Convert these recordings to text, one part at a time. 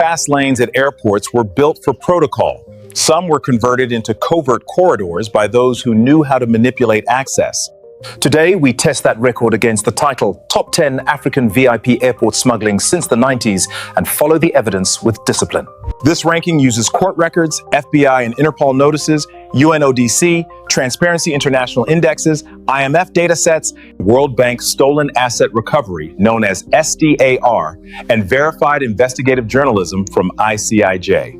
fast lanes at airports were built for protocol. Some were converted into covert corridors by those who knew how to manipulate access. Today, we test that record against the title Top 10 African VIP Airport Smuggling Since the 90s and follow the evidence with discipline. This ranking uses court records, FBI and Interpol notices, UNODC, Transparency International indexes, IMF datasets, World Bank Stolen Asset Recovery, known as SDAR, and verified investigative journalism from ICIJ.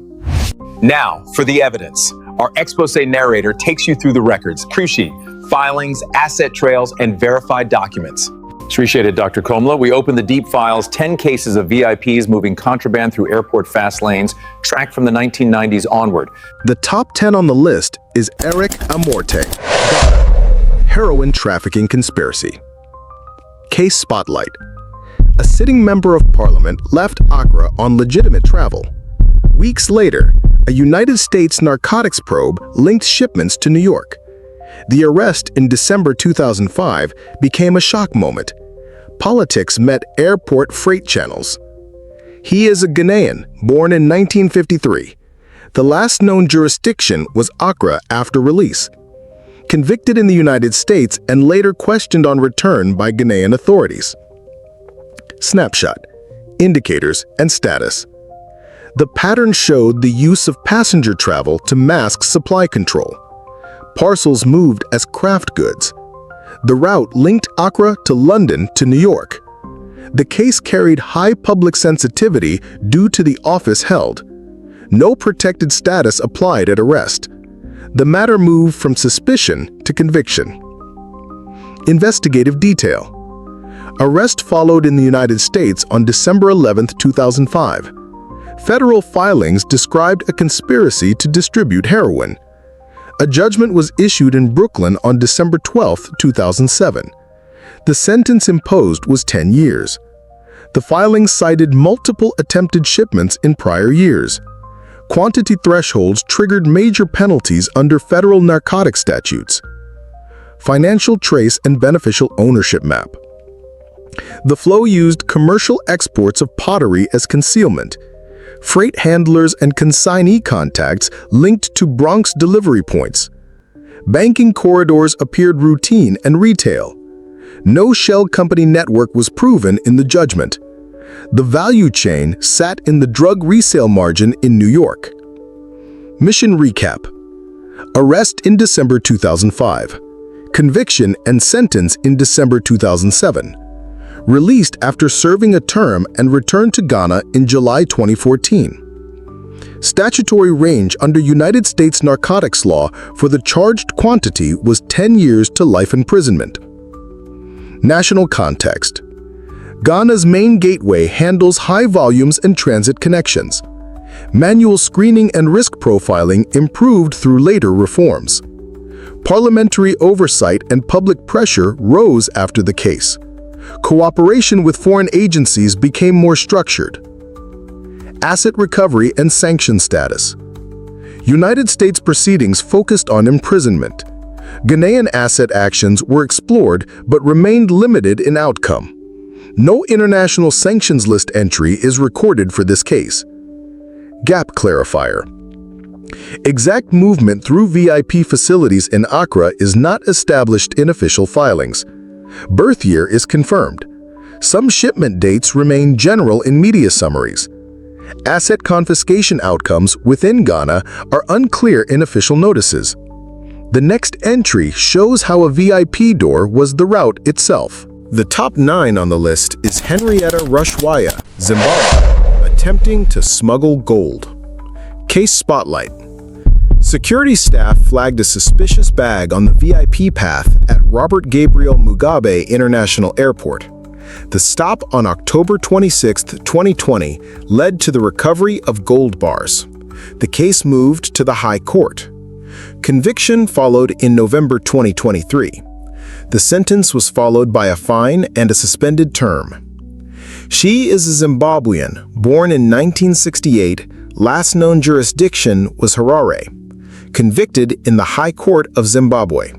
Now, for the evidence. Our expose narrator takes you through the records, crew sheet, filings, asset trails, and verified documents. Appreciate it, Dr. Komla. We open the deep files, 10 cases of VIPs moving contraband through airport fast lanes, tracked from the 1990s onward. The top 10 on the list is Eric Amorte, heroin trafficking conspiracy. Case Spotlight. A sitting member of parliament left Accra on legitimate travel. Weeks later, a United States narcotics probe linked shipments to New York. The arrest in December 2005 became a shock moment. Politics met airport freight channels. He is a Ghanaian, born in 1953. The last known jurisdiction was Accra after release. Convicted in the United States and later questioned on return by Ghanaian authorities. Snapshot, indicators, and status. The pattern showed the use of passenger travel to mask supply control. Parcels moved as craft goods. The route linked Accra to London to New York. The case carried high public sensitivity due to the office held. No protected status applied at arrest. The matter moved from suspicion to conviction. Investigative detail. Arrest followed in the United States on December 11, 2005. Federal filings described a conspiracy to distribute heroin. A judgment was issued in Brooklyn on December 12, 2007. The sentence imposed was 10 years. The filings cited multiple attempted shipments in prior years. Quantity thresholds triggered major penalties under federal narcotic statutes. Financial trace and beneficial ownership map. The flow used commercial exports of pottery as concealment. Freight handlers and consignee contacts linked to Bronx delivery points. Banking corridors appeared routine and retail. No shell company network was proven in the judgment. The value chain sat in the drug resale margin in New York. Mission recap. Arrest in December 2005. Conviction and sentence in December 2007. Released after serving a term and returned to Ghana in July 2014. Statutory range under United States narcotics law for the charged quantity was 10 years to life imprisonment. National context. Ghana's main gateway handles high volumes and transit connections. Manual screening and risk profiling improved through later reforms. Parliamentary oversight and public pressure rose after the case. Cooperation with foreign agencies became more structured. Asset recovery and sanction status. United States proceedings focused on imprisonment. Ghanaian asset actions were explored but remained limited in outcome. No international sanctions list entry is recorded for this case. Gap clarifier. Exact movement through VIP facilities in Accra is not established in official filings. Birth year is confirmed. Some shipment dates remain general in media summaries. Asset confiscation outcomes within Ghana are unclear in official notices. The next entry shows how a VIP door was the route itself. The top 9 on the list is Henrietta Rashwa, Zimbabwe, attempting to smuggle gold. Case Spotlight. Security staff flagged a suspicious bag on the VIP path at Robert Gabriel Mugabe International Airport. The stop on October 26, 2020 led to the recovery of gold bars. The case moved to the High Court. Conviction followed in November 2023. The sentence was followed by a fine and a suspended term. She is a Zimbabwean, born in 1968, last known jurisdiction was Harare. Convicted in the High Court of Zimbabwe.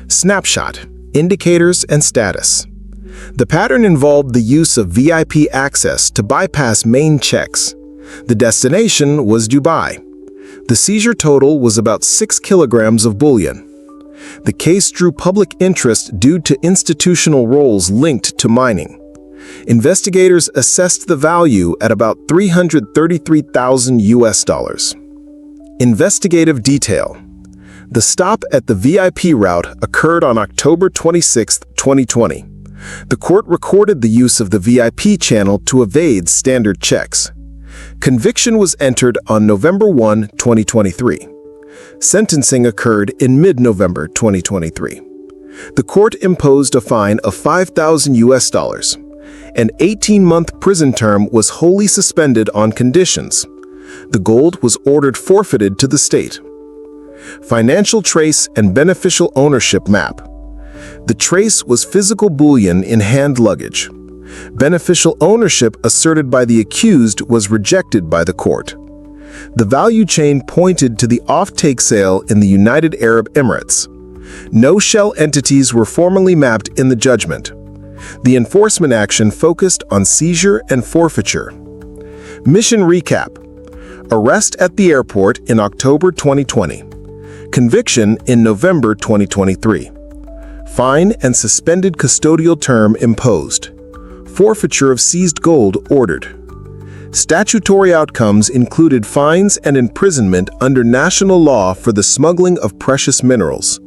Snapshot, indicators, and status. The pattern involved the use of VIP access to bypass main checks. The destination was Dubai. The seizure total was about 6 kilograms of bullion. The case drew public interest due to institutional roles linked to mining. Investigators assessed the value at about $333,000. Investigative detail. The stop at the VIP route occurred on October 26, 2020. The court recorded the use of the VIP channel to evade standard checks. Conviction was entered on November 1, 2023. Sentencing occurred in mid-November 2023. The court imposed a fine of $5,000. An 18-month prison term was wholly suspended on conditions. The gold was ordered forfeited to the state. Financial trace and beneficial ownership map. The trace was physical bullion in hand luggage. Beneficial ownership asserted by the accused was rejected by the court. The value chain pointed to the off-take sale in the United Arab Emirates. No shell entities were formally mapped in the judgment. The enforcement action focused on seizure and forfeiture. Mission recap. Arrest at the airport in October 2020. Conviction in November 2023. Fine and suspended custodial term imposed. Forfeiture of seized gold ordered. Statutory outcomes included fines and imprisonment under national law for the smuggling of precious minerals.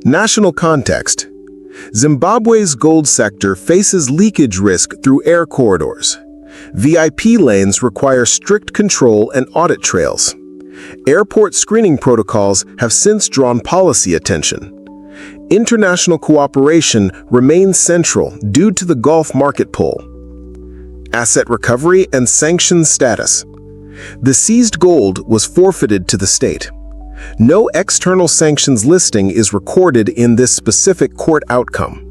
National context. Zimbabwe's gold sector faces leakage risk through air corridors. VIP lanes require strict control and audit trails. Airport screening protocols have since drawn policy attention. International cooperation remains central due to the Gulf market pull. Asset recovery and sanctions status. The seized gold was forfeited to the state. No external sanctions listing is recorded in this specific court outcome.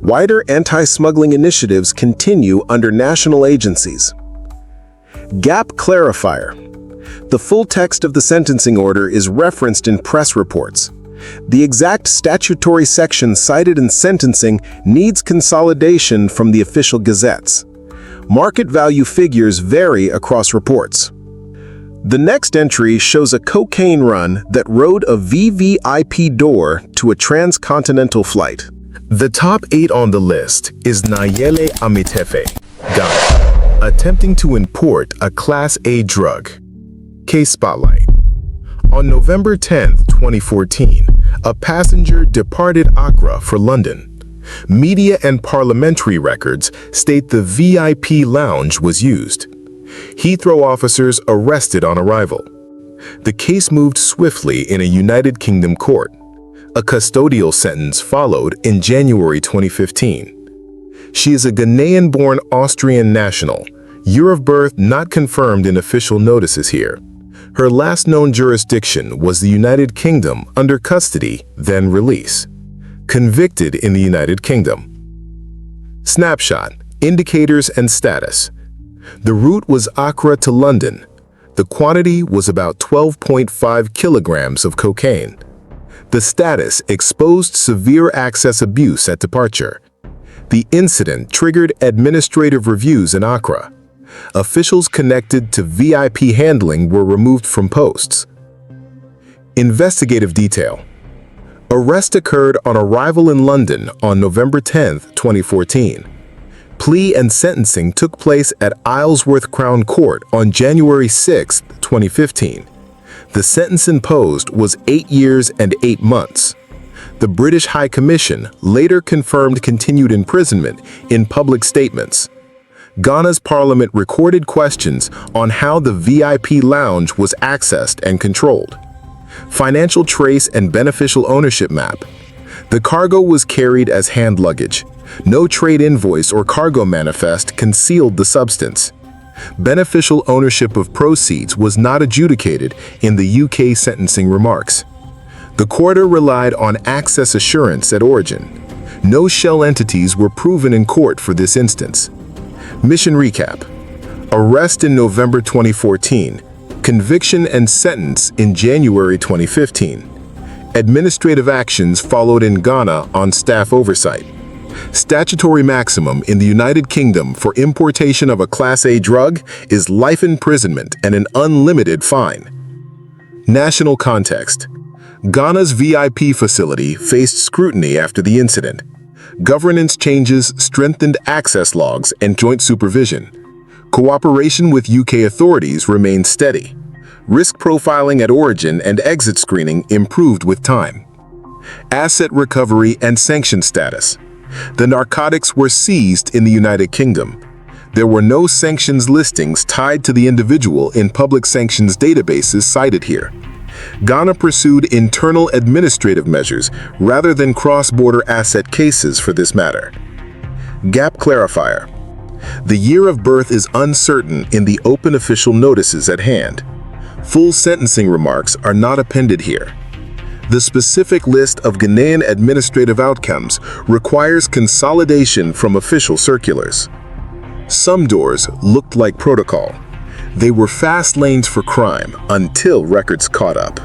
Wider anti-smuggling initiatives continue under national agencies. Gap clarifier. The full text of the sentencing order is referenced in press reports. The exact statutory section cited in sentencing needs consolidation from the official gazettes. Market value figures vary across reports. The next entry shows a cocaine run that rode a VVIP door to a transcontinental flight. The top 8 on the list is Nael Amitfe, Ghana, attempting to import a Class A drug. Case spotlight. On November 10, 2014, a passenger departed Accra for London. Media and parliamentary records state the VIP lounge was used. Heathrow officers arrested on arrival. The case moved swiftly in a United Kingdom court. A custodial sentence followed in January 2015. She is a Ghanaian-born Austrian national, year of birth not confirmed in official notices here. Her last known jurisdiction was the United Kingdom under custody, then release. Convicted in the United Kingdom. Snapshot, indicators and status. The route was Accra to London. The quantity was about 12.5 kilograms of cocaine. The status exposed severe access abuse at departure. The incident triggered administrative reviews in Accra. Officials connected to VIP handling were removed from posts. Investigative detail. Arrest occurred on arrival in London on November 10, 2014. Plea and sentencing took place at Isleworth Crown Court on January 6, 2015. The sentence imposed was 8 years and 8 months. The British High Commission later confirmed continued imprisonment in public statements. Ghana's parliament recorded questions on how the VIP lounge was accessed and controlled. Financial trace and beneficial ownership map. The cargo was carried as hand luggage. No trade invoice or cargo manifest concealed the substance. Beneficial ownership of proceeds was not adjudicated in the UK sentencing remarks. The court relied on access assurance at origin. No shell entities were proven in court for this instance. Mission recap. Arrest in November 2014. Conviction and sentence in January 2015. Administrative actions followed in Ghana on staff oversight. Statutory maximum in the United Kingdom for importation of a Class A drug is life imprisonment and an unlimited fine. National context. Ghana's VIP facility faced scrutiny after the incident. Governance changes strengthened access logs and joint supervision. Cooperation with UK authorities remained steady. Risk profiling at origin and exit screening improved with time. Asset recovery and sanction status. The narcotics were seized in the United Kingdom. There were no sanctions listings tied to the individual in public sanctions databases cited here. Ghana pursued internal administrative measures rather than cross-border asset cases for this matter. Gap clarifier. The year of birth is uncertain in the open official notices at hand. Full sentencing remarks are not appended here. The specific list of Ghanaian administrative outcomes requires consolidation from official circulars. Some doors looked like protocol. They were fast lanes for crime until records caught up.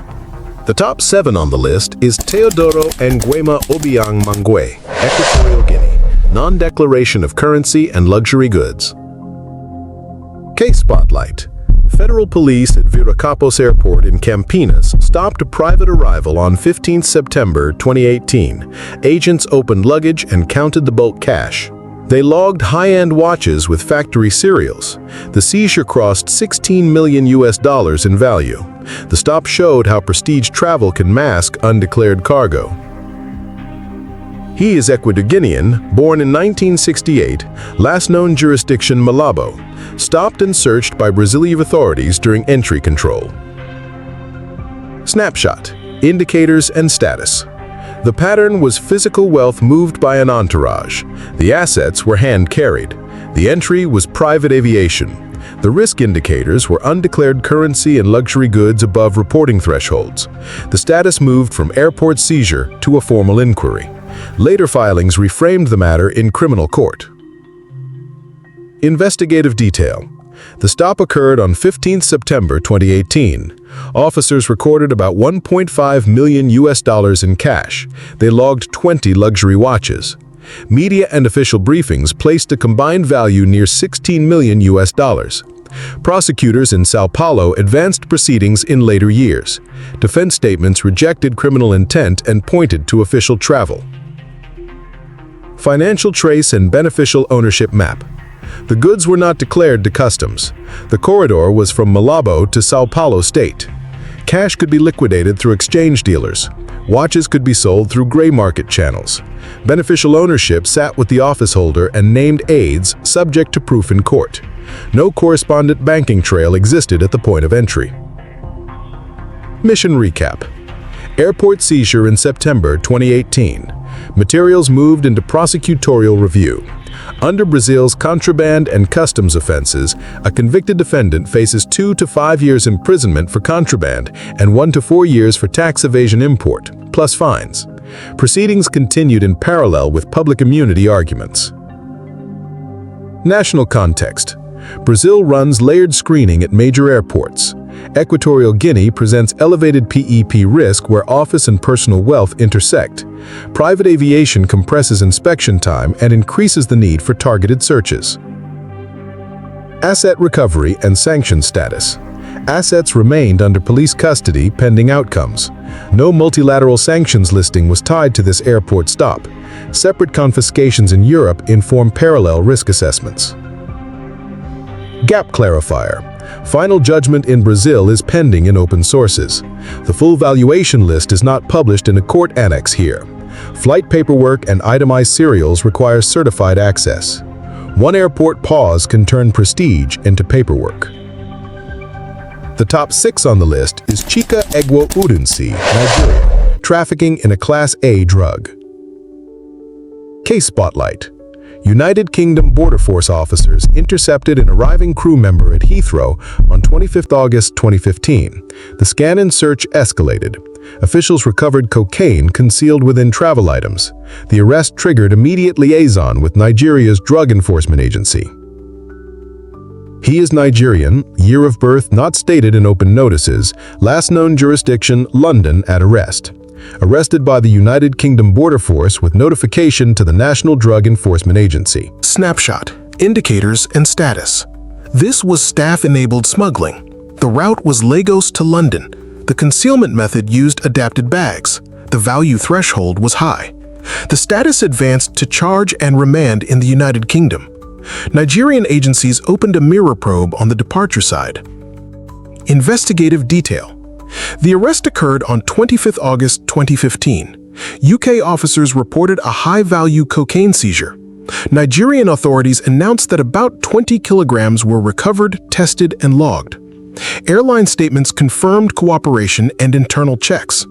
The top 7 on the list is Teodoro Obiang Mangwe, Equatorial Guinea, non-declaration of currency and luxury goods. Case Spotlight. Federal police at Viracopos Airport in Campinas stopped a private arrival on 15 September 2018. Agents opened luggage and counted the bulk cash. They logged high-end watches with factory serials. The seizure crossed $16 million in value. The stop showed how prestige travel can mask undeclared cargo. He is Ecuador-Guinean, born in 1968, last known jurisdiction Malabo, stopped and searched by Brazilian authorities during entry control. Snapshot, indicators and status. The pattern was physical wealth moved by an entourage. The assets were hand-carried. The entry was private aviation. The risk indicators were undeclared currency and luxury goods above reporting thresholds. The status moved from airport seizure to a formal inquiry. Later filings reframed the matter in criminal court. Investigative detail. The stop occurred on 15 September 2018. Officers recorded about $1.5 million in cash. They logged 20 luxury watches. Media and official briefings placed a combined value near $16 million. Prosecutors in Sao Paulo advanced proceedings in later years. Defense statements rejected criminal intent and pointed to official travel. Financial trace and beneficial ownership map. The goods were not declared to customs. The corridor was from Malabo to Sao Paulo state. Cash could be liquidated through exchange dealers. Watches could be sold through gray market channels. Beneficial ownership sat with the office holder and named aides subject to proof in court. No correspondent banking trail existed at the point of entry. Mission recap. Airport seizure in September 2018. Materials moved into prosecutorial review. Under Brazil's contraband and customs offenses, a convicted defendant faces 2 to 5 years imprisonment for contraband and 1 to 4 years for tax evasion import, plus fines. Proceedings continued in parallel with public immunity arguments. National context. Brazil runs layered screening at major airports. Equatorial Guinea presents elevated PEP risk where office and personal wealth intersect. Private aviation compresses inspection time and increases the need for targeted searches. Asset recovery and sanction status. Assets remained under police custody pending outcomes. No multilateral sanctions listing was tied to this airport stop. Separate confiscations in Europe inform parallel risk assessments. Gap clarifier. Final judgment in Brazil is pending in open sources. The full valuation list is not published in a court annex here. Flight paperwork and itemized serials require certified access. One airport pause can turn prestige into paperwork. The top 6 on the list is Chica Eguo Udini, Nigeria, trafficking in a Class A drug. Case Spotlight. United Kingdom Border Force officers intercepted an arriving crew member at Heathrow on 25 August 2015. The scan and search escalated. Officials recovered cocaine concealed within travel items. The arrest triggered immediate liaison with Nigeria's drug enforcement agency. He is Nigerian, year of birth not stated in open notices, last known jurisdiction London at arrest. Arrested by the United Kingdom Border Force with notification to the National Drug Enforcement Agency. Snapshot, indicators, and status. This was staff-enabled smuggling. The route was Lagos to London. The concealment method used adapted bags. The value threshold was high. The status advanced to charge and remand in the United Kingdom. Nigerian agencies opened a mirror probe on the departure side. Investigative detail. The arrest occurred on 25 August 2015. UK officers reported a high-value cocaine seizure. Nigerian authorities announced that about 20 kilograms were recovered, tested, and logged. Airline statements confirmed cooperation and internal checks.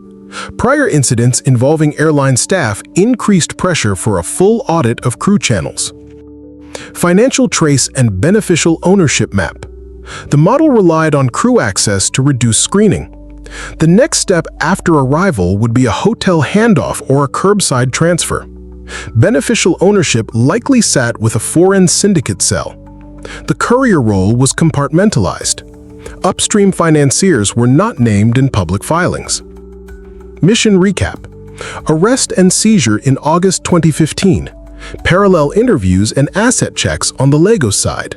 Prior incidents involving airline staff increased pressure for a full audit of crew channels. Financial trace and beneficial ownership map. The model relied on crew access to reduce screening. The next step after arrival would be a hotel handoff or a curbside transfer. Beneficial ownership likely sat with a foreign syndicate cell. The courier role was compartmentalized. Upstream financiers were not named in public filings. Mission recap. Arrest and seizure in August 2015. Parallel interviews and asset checks on the Lagos side.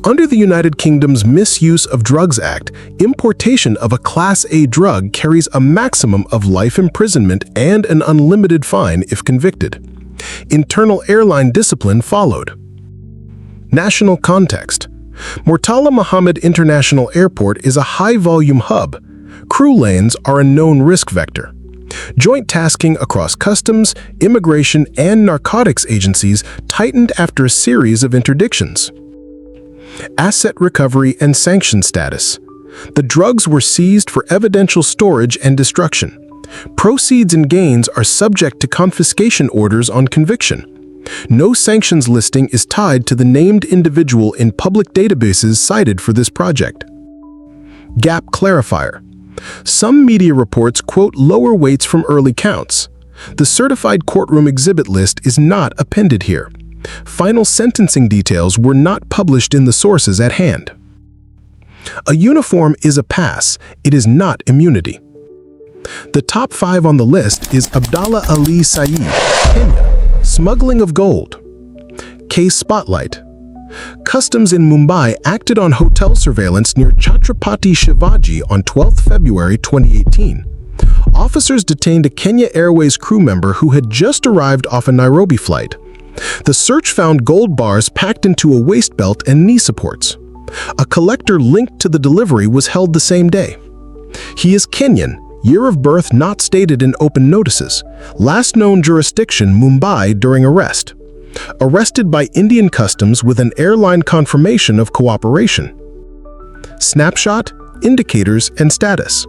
Under the United Kingdom's Misuse of Drugs Act, importation of a Class A drug carries a maximum of life imprisonment and an unlimited fine if convicted. Internal airline discipline followed. National context. Murtala Muhammad International Airport is a high-volume hub. Crew lanes are a known risk vector. Joint tasking across customs, immigration, and narcotics agencies tightened after a series of interdictions. Asset recovery and sanction status. The drugs were seized for evidential storage and destruction. Proceeds and gains are subject to confiscation orders on conviction. No sanctions listing is tied to the named individual in public databases cited for this project. Gap clarifier. Some media reports quote lower weights from early counts. The certified courtroom exhibit list is not appended here. Final sentencing details were not published in the sources at hand. A uniform is a pass, it is not immunity. The top 5 on the list is Abdullah Ali Saeed, Kenya, smuggling of gold. Case spotlight. Customs in Mumbai acted on hotel surveillance near Chhatrapati Shivaji on 12 February 2018. Officers detained a Kenya Airways crew member who had just arrived off a Nairobi flight. The search found gold bars packed into a waist belt and knee supports. A collector linked to the delivery was held the same day. He is Kenyan, year of birth not stated in open notices, last known jurisdiction Mumbai during arrest. Arrested by Indian Customs with an airline confirmation of cooperation. Snapshot, indicators, and status.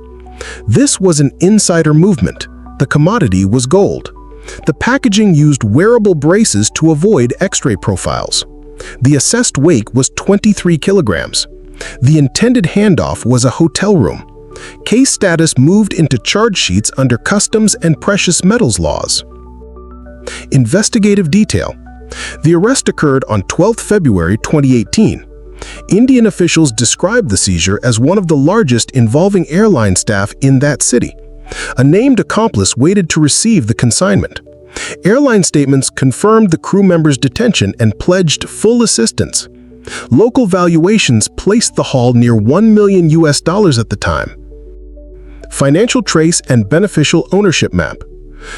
This was an insider movement. The commodity was gold. The packaging used wearable braces to avoid X-ray profiles. The assessed weight was 23 kilograms. The intended handoff was a hotel room. Case status moved into charge sheets under customs and precious metals laws. Investigative detail. The arrest occurred on 12 February 2018. Indian officials described the seizure as one of the largest involving airline staff in that city. A named accomplice waited to receive the consignment. Airline statements confirmed the crew member's detention and pledged full assistance. Local valuations placed the haul near $1 million at the time. Financial trace and beneficial ownership map.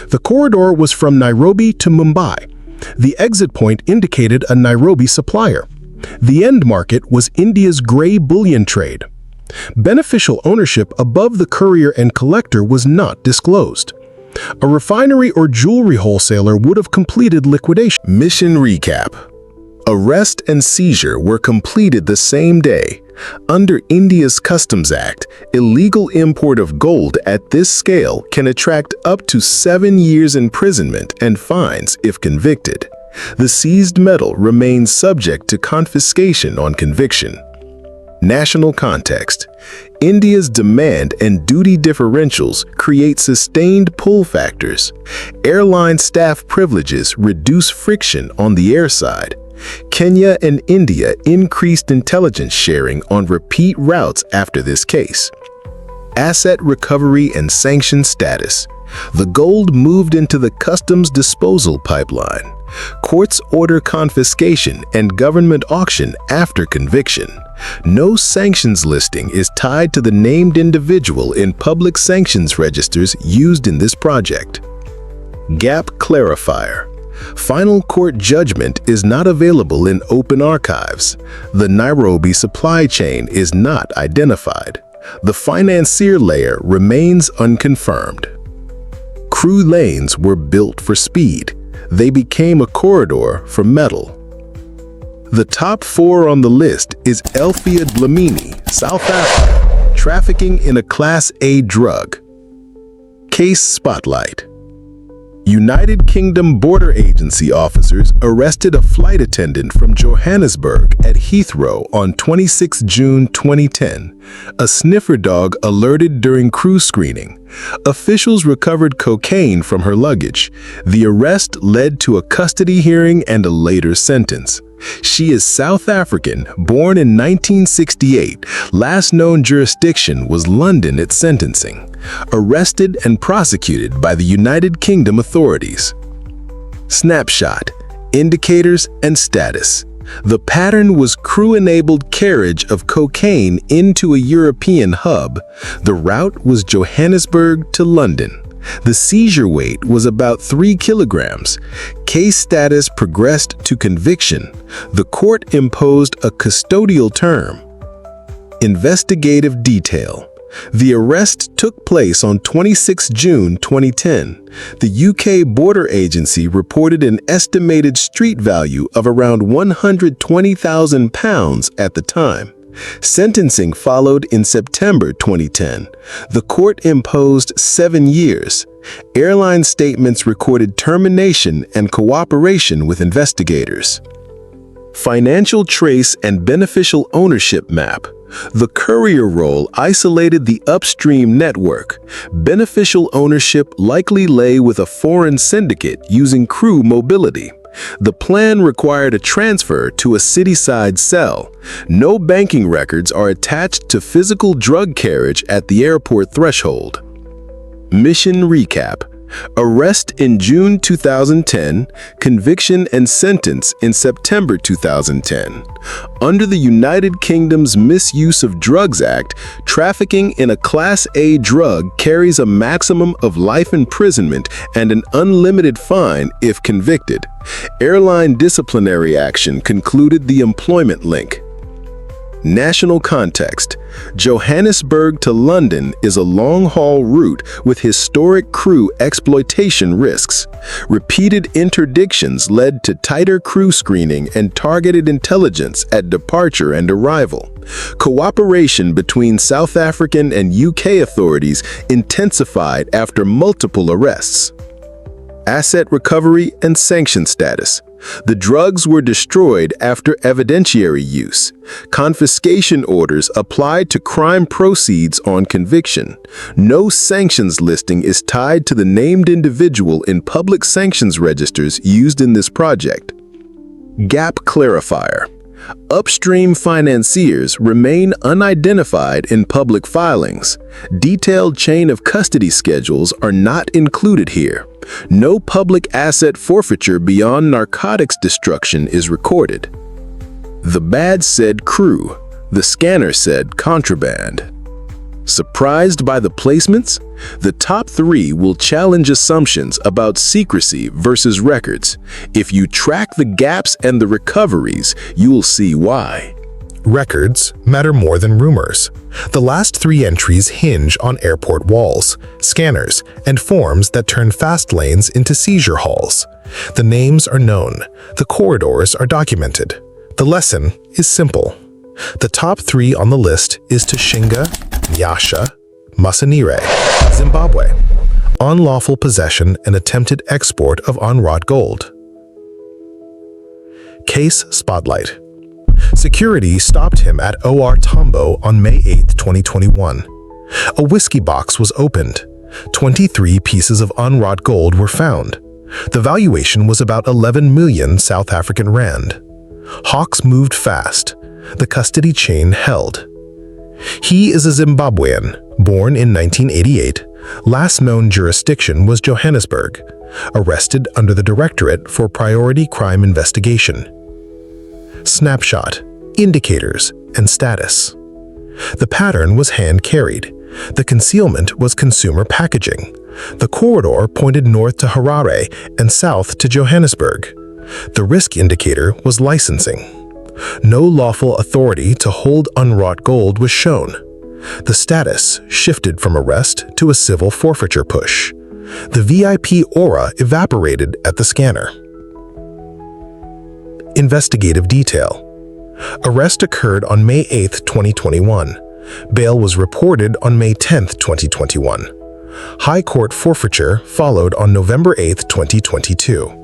The corridor was from Nairobi to Mumbai. The exit point indicated a Nairobi supplier. The end market was India's grey bullion trade. Beneficial ownership above the courier and collector was not disclosed. A refinery or jewelry wholesaler would have completed liquidation. Mission recap. Arrest and seizure were completed the same day. Under India's Customs Act, illegal import of gold at this scale can attract up to 7 years imprisonment and fines if convicted. The seized metal remains subject to confiscation on conviction. National context. India's demand and duty differentials create sustained pull factors. Airline staff privileges reduce friction on the airside. Kenya and India increased intelligence sharing on repeat routes after this case. Asset recovery and sanction status. The gold moved into the customs disposal pipeline. Courts order confiscation and government auction after conviction. No sanctions listing is tied to the named individual in public sanctions registers used in this project. Gap clarifier. Final court judgment is not available in open archives. The Nairobi supply chain is not identified. The financier layer remains unconfirmed. Crew lanes were built for speed. They became a corridor for metal. The top 4 on the list is Alia Blamini, South Africa, trafficking in a Class A drug. Case spotlight. United Kingdom Border Agency officers arrested a flight attendant from Johannesburg at Heathrow on 26 June 2010. A sniffer dog alerted during crew screening. Officials recovered cocaine from her luggage. The arrest led to a custody hearing and a later sentence. She is South African, born in 1968. Last known jurisdiction was London at sentencing. Arrested and prosecuted by the United Kingdom authorities. Snapshot, indicators, and status. The pattern was crew-enabled carriage of cocaine into a European hub. The route was Johannesburg to London. The seizure weight was about 3 kilograms. Case status progressed to conviction. The court imposed a custodial term. Investigative detail. The arrest took place on 26 June 2010. The UK Border Agency reported an estimated street value of around £120,000 at the time. Sentencing followed in September 2010. The court imposed 7 years. Airline statements recorded termination and cooperation with investigators. Financial trace and beneficial ownership map. The courier role isolated the upstream network. Beneficial ownership likely lay with a foreign syndicate using crew mobility. The plan required a transfer to a city-side cell. No banking records are attached to physical drug carriage at the airport threshold. Mission recap. Arrest in June 2010, conviction and sentence in September 2010. Under the United Kingdom's Misuse of Drugs Act, trafficking in a Class A drug carries a maximum of life imprisonment and an unlimited fine if convicted. Airline disciplinary action concluded the employment link. National context. Johannesburg to London is a long-haul route with historic crew exploitation risks. Repeated interdictions led to tighter crew screening and targeted intelligence at departure and arrival. Cooperation between South African and UK authorities intensified after multiple arrests. Asset recovery and sanction status. The drugs were destroyed after evidentiary use. Confiscation orders applied to crime proceeds on conviction. No sanctions listing is tied to the named individual in public sanctions registers used in this project. Gap clarifier. Upstream financiers remain unidentified in public filings. Detailed chain of custody schedules are not included here. No public asset forfeiture beyond narcotics destruction is recorded. The badge said crew. The scanner said contraband. Surprised by the placements? The top 3 will challenge assumptions about secrecy versus records. If you track the gaps and the recoveries, you'll see why. Records matter more than rumors. The last 3 entries hinge on airport walls, scanners, and forms that turn fast lanes into seizure halls. The names are known. The corridors are documented. The lesson is simple. The top 3 on the list is Tinga, Yasha, Masani, Zimbabwe. Unlawful possession and attempted export of unwrought gold. Case spotlight. Security stopped him at OR Tambo on May 8, 2021. A whiskey box was opened. 23 pieces of unwrought gold were found. The valuation was about 11 million South African rand. Hawks moved fast. The custody chain held. He is a Zimbabwean, born in 1988, Last known jurisdiction was Johannesburg. Arrested under the Directorate for Priority Crime Investigation. Snapshot, indicators, and status. The pattern was hand-carried. The concealment was consumer packaging. The corridor pointed north to Harare and south to Johannesburg. The risk indicator was licensing. No lawful authority to hold unwrought gold was shown. The status shifted from arrest to a civil forfeiture push. The VIP aura evaporated at the scanner. Investigative detail. Arrest occurred on May 8, 2021. Bail was reported on May 10, 2021. High Court forfeiture followed on November 8, 2022.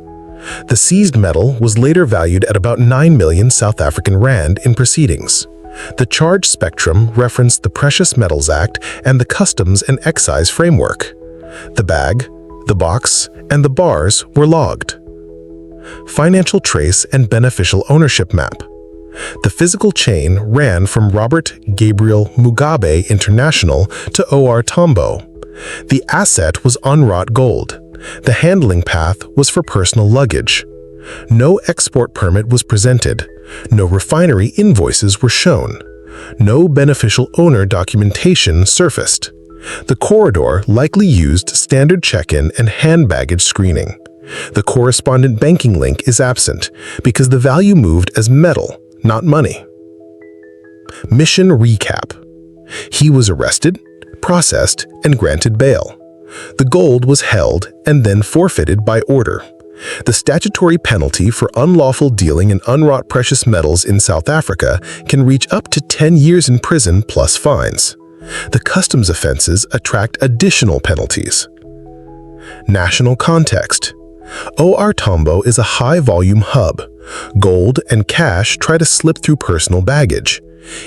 The seized metal was later valued at about 9 million South African rand in proceedings. The charge spectrum referenced the Precious Metals Act and the Customs and Excise Framework. The bag, the box, and the bars were logged. Financial trace and beneficial ownership map. The physical chain ran from Robert Gabriel Mugabe International to OR Tambo. The asset was unwrought gold. The handling path was for personal luggage. No export permit was presented. No refinery invoices were shown. No beneficial owner documentation surfaced. The corridor likely used standard check-in and hand baggage screening. The correspondent banking link is absent because the value moved as metal, not money. Mission recap. He was arrested, processed, and granted bail. The gold was held and then forfeited by order. The statutory penalty for unlawful dealing in unwrought precious metals in South Africa can reach up to 10 years in prison plus fines. The customs offenses attract additional penalties. National context. OR Tambo is a high-volume hub. Gold and cash try to slip through personal baggage.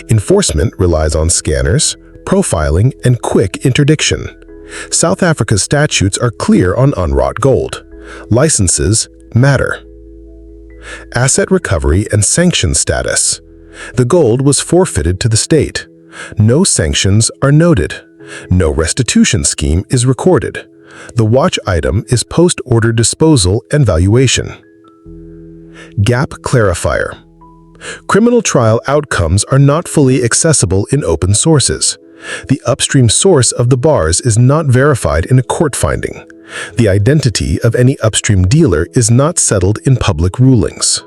Enforcement relies on scanners, profiling, and quick interdiction. South Africa's statutes are clear on unwrought gold. Licenses matter. Asset recovery and sanction status. The gold was forfeited to the state. No sanctions are noted. No restitution scheme is recorded. The watch item is post-order disposal and valuation. Gap clarifier. Criminal trial outcomes are not fully accessible in open sources. The upstream source of the bars is not verified in a court finding. The identity of any upstream dealer is not settled in public rulings.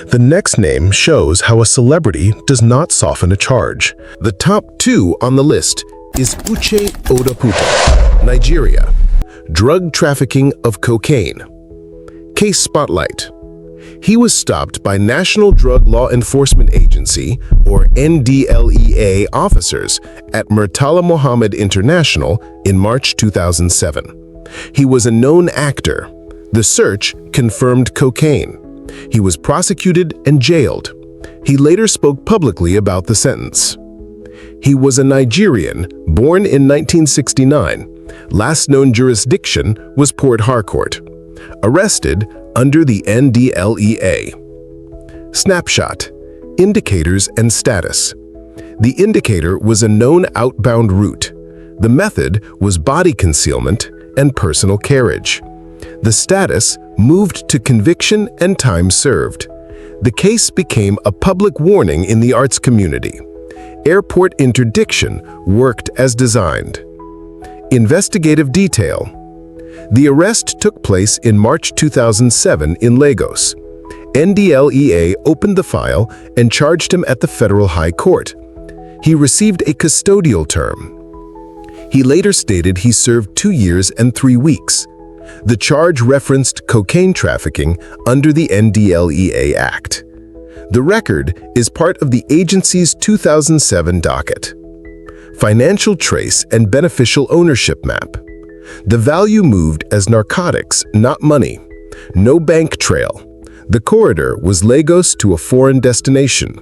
The next name shows how a celebrity does not soften a charge. The top 2 on the list is Uch Odaputo, Nigeria. Drug trafficking of cocaine. Case spotlight. He was stopped by National Drug Law Enforcement Agency, or NDLEA, officers at Murtala Mohammed International in March 2007. He was a known actor. The search confirmed cocaine. He was prosecuted and jailed. He later spoke publicly about the sentence. He was a Nigerian, born in 1969. Last known jurisdiction was Port Harcourt. Arrested under the NDLEA. Snapshot, indicators and status. The indicator was a known outbound route. The method was body concealment and personal carriage. The status moved to conviction and time served. The case became a public warning in the arts community. Airport interdiction worked as designed. Investigative detail. The arrest took place in March 2007 in Lagos. NDLEA opened the file and charged him at the Federal High Court. He received a custodial term. He later stated he served 2 years and 3 weeks. The charge referenced cocaine trafficking under the NDLEA Act. The record is part of the agency's 2007 docket. Financial trace and beneficial ownership map. The value moved as narcotics, not money. No bank trail. The corridor was Lagos to a foreign destination.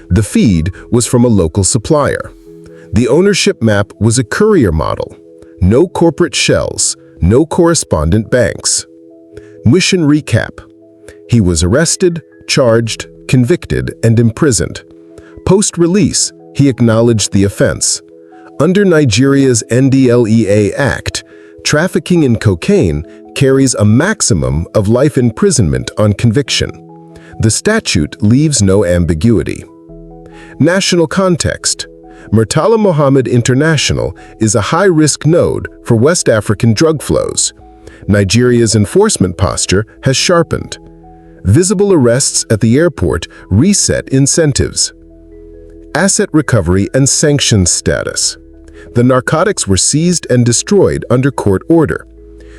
The feed was from a local supplier. The ownership map was a courier model. No corporate shells, no correspondent banks. Mission recap. He was arrested, charged, convicted, and imprisoned. Post-release, he acknowledged the offense. Under Nigeria's NDLEA Act, trafficking in cocaine carries a maximum of life imprisonment on conviction. The statute leaves no ambiguity. National context. Murtala Mohammed International is a high-risk node for West African drug flows. Nigeria's enforcement posture has sharpened. Visible arrests at the airport reset incentives. Asset recovery and sanctions status. The narcotics were seized and destroyed under court order.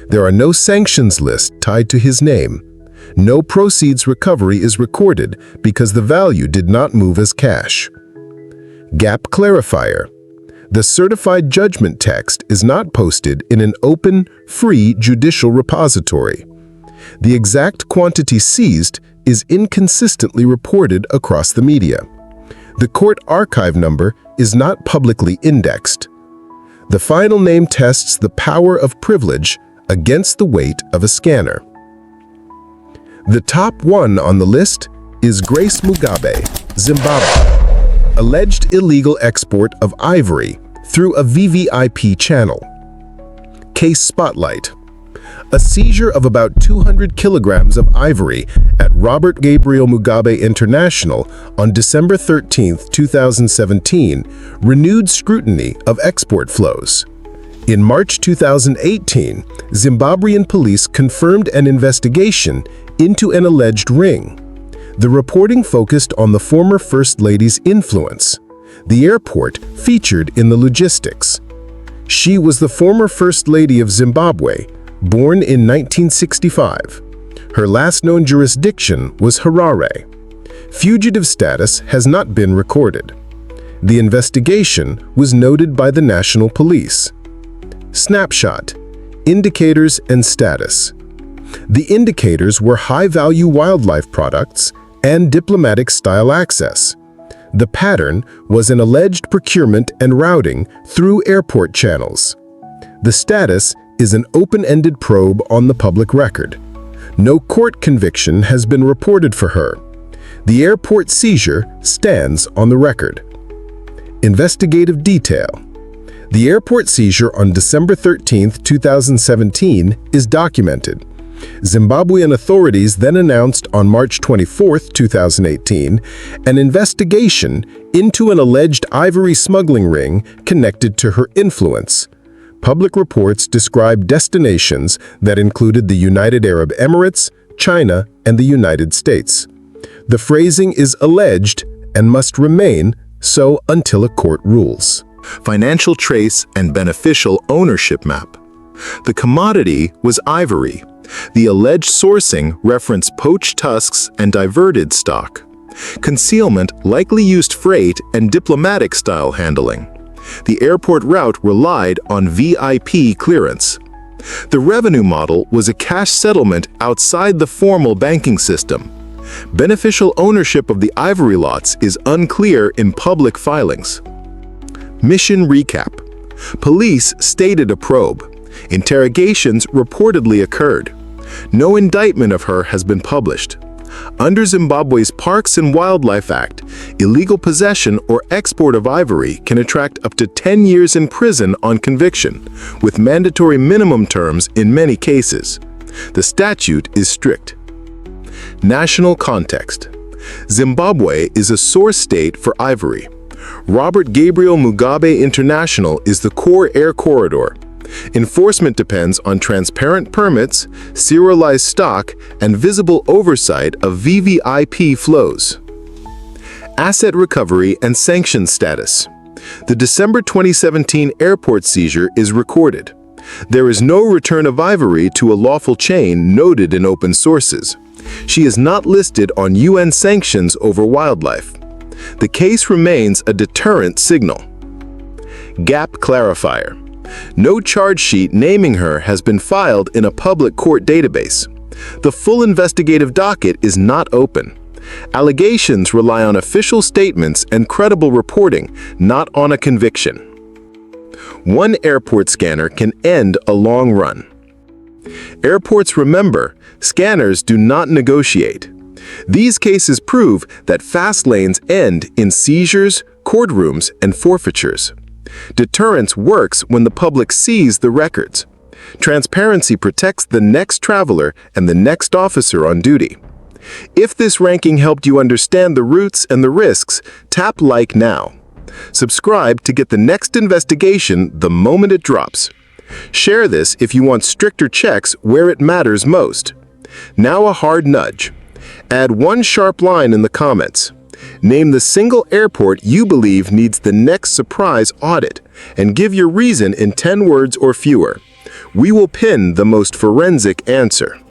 There are no sanctions lists tied to his name. No proceeds recovery is recorded because the value did not move as cash. Gap clarifier. The certified judgment text is not posted in an open, free judicial repository. The exact quantity seized is inconsistently reported across the media. The court archive number is not publicly indexed. The final name tests the power of privilege against the weight of a scanner. The top one on the list is Grace Mugabe, Zimbabwe. Alleged illegal export of ivory through a VVIP channel. Case spotlight. A seizure of about 200 kilograms of ivory at Robert Gabriel Mugabe International on December 13, 2017, renewed scrutiny of export flows. In March 2018, Zimbabwean police confirmed an investigation into an alleged ring. The reporting focused on the former First Lady's influence. The airport featured in the logistics. She was the former First Lady of Zimbabwe, born in 1965. Her last known jurisdiction was Harare. Fugitive status has not been recorded. The investigation was noted by the National Police. Snapshot: indicators and status. The indicators were high-value wildlife products and diplomatic-style access. The pattern was an alleged procurement and routing through airport channels. The status is an open-ended probe on the public record. No court conviction has been reported for her. The airport seizure stands on the record. Investigative detail. The airport seizure on December 13, 2017 is documented. Zimbabwean authorities then announced on March 24, 2018, an investigation into an alleged ivory smuggling ring connected to her influence. Public reports describe destinations that included the United Arab Emirates, China, and the United States. The phrasing is alleged and must remain so until a court rules. Financial trace and beneficial ownership map. The commodity was ivory. The alleged sourcing referenced poached tusks and diverted stock. Concealment likely used freight and diplomatic-style handling. The airport route relied on VIP clearance. The revenue model was a cash settlement outside the formal banking system. Beneficial ownership of the ivory lots is unclear in public filings. Mission recap. Police stated a probe. Interrogations reportedly occurred. No indictment of her has been published. Under Zimbabwe's Parks and Wildlife Act, illegal possession or export of ivory can attract up to 10 years in prison on conviction, with mandatory minimum terms in many cases. The statute is strict. National context. Zimbabwe is a source state for ivory. Robert Gabriel Mugabe International is the core air corridor. Enforcement depends on transparent permits, serialized stock, and visible oversight of VVIP flows. Asset recovery and sanctions status. The December 2017 airport seizure is recorded. There is no return of ivory to a lawful chain noted in open sources. She is not listed on UN sanctions over wildlife. The case remains a deterrent signal. Gap clarifier. No charge sheet naming her has been filed in a public court database. The full investigative docket is not open. Allegations rely on official statements and credible reporting, not on a conviction. One airport scanner can end a long run. Airports remember, scanners do not negotiate. These cases prove that fast lanes end in seizures, courtrooms, and forfeitures. Deterrence works when the public sees the records. Transparency protects the next traveler and the next officer on duty. If this ranking helped you understand the routes and the risks, tap like now. Subscribe to get the next investigation the moment it drops. Share this if you want stricter checks where it matters most. Now a hard nudge. Add one sharp line in the comments. Name the single airport you believe needs the next surprise audit, and give your reason in 10 words or fewer. We will pin the most forensic answer.